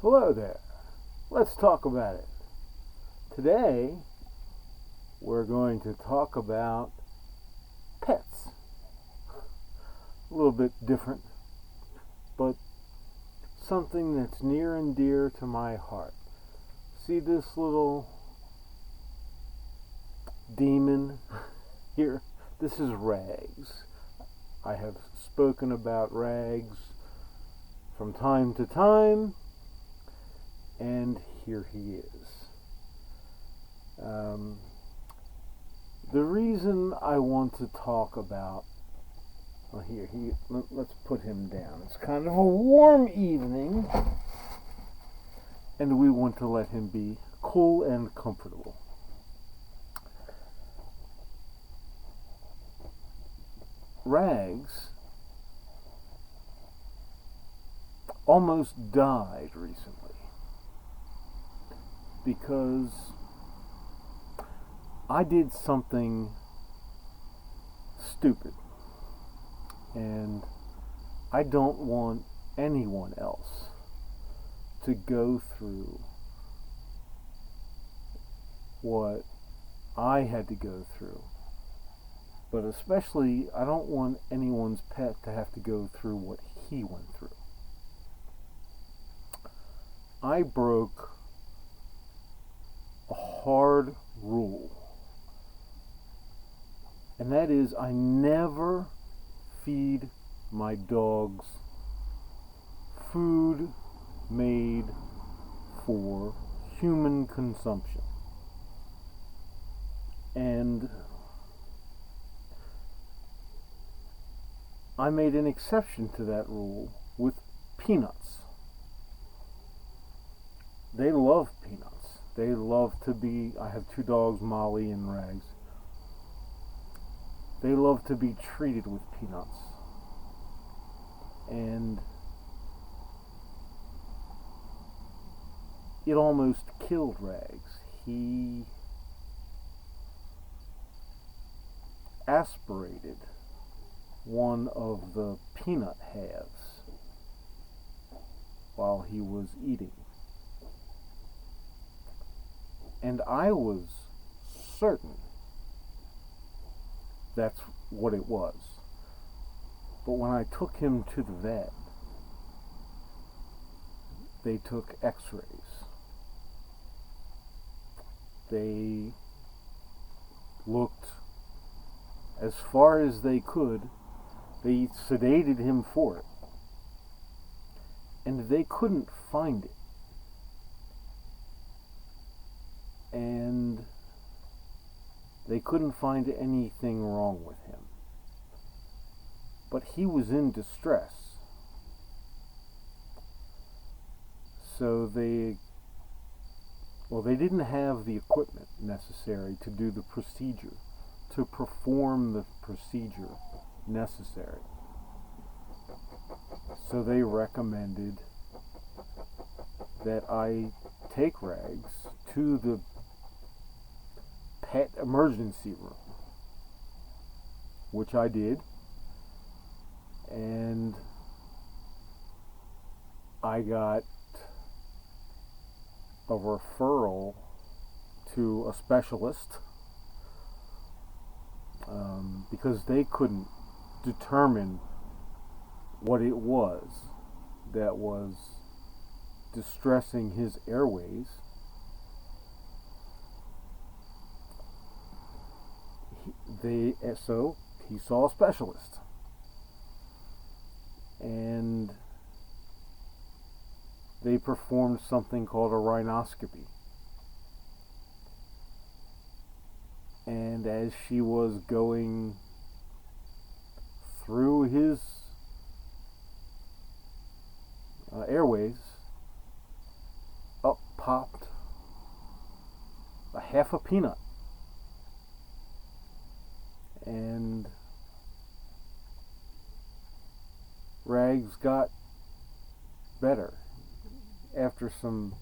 Hello there. Let's talk about it. Today, we're going to talk about pets. A little bit different, but something that's near and dear to my heart. See this little demon here? This is Rags. I have spoken about Rags from time to time, and here he is. The reason I want to talk about, let's put him down. It's kind of a warm evening, and we want to let him be cool and comfortable. Rags almost died recently because I did something stupid, and I don't want anyone else to go through what I had to go through. But especially, I don't want anyone's pet to have to go through what he went through. I broke a hard rule, and that is I never feed my dogs food made for human consumption. And I made an exception to that rule with peanuts. They love peanuts. They love to be, I have two dogs, Molly and Rags. They love to be treated with peanuts. And it almost killed Rags. He aspirated one of the peanut halves while he was eating. And I was certain that's what it was. But when I took him to the vet, they took x-rays. They looked as far as they could. They sedated him for it. And they couldn't find it. And they couldn't find anything wrong with him. But he was in distress. So they didn't have the equipment necessary to do the procedure, to perform the procedure necessary. So they recommended that I take Rags to the pet emergency room, which I did, and I got a referral to a specialist because they couldn't determine what it was that was distressing his airways. So he saw a specialist, and they performed something called a rhinoscopy. And as she was going through his airways, up popped a half a peanut. And Rags got better after some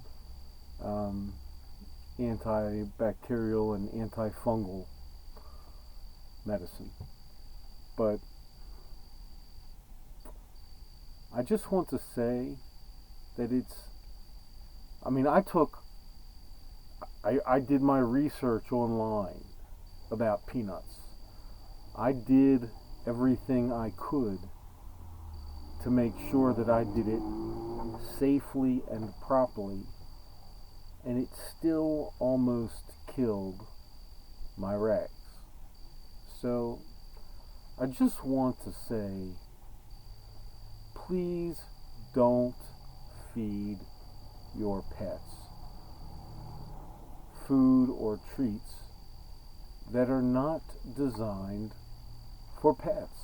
antibacterial and antifungal medicine. But I just want to say that it's I mean, I did my research online about peanuts. I did everything I could to make sure that I did it safely and properly, and it still almost killed my rags. So I just want to say, please don't feed your pets food or treats that are not designed for pets.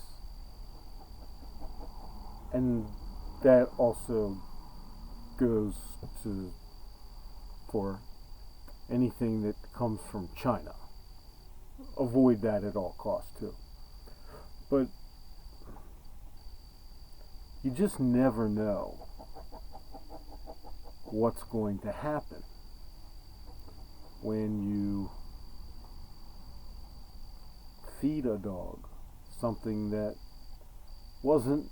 And that also goes to for anything that comes from China. Avoid that at all costs too. But you just never know what's going to happen when you feed a dog something that wasn't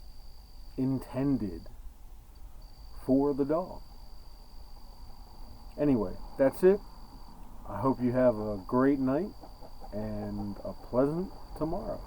intended for the dog. Anyway, that's it. I hope you have a great night and a pleasant tomorrow.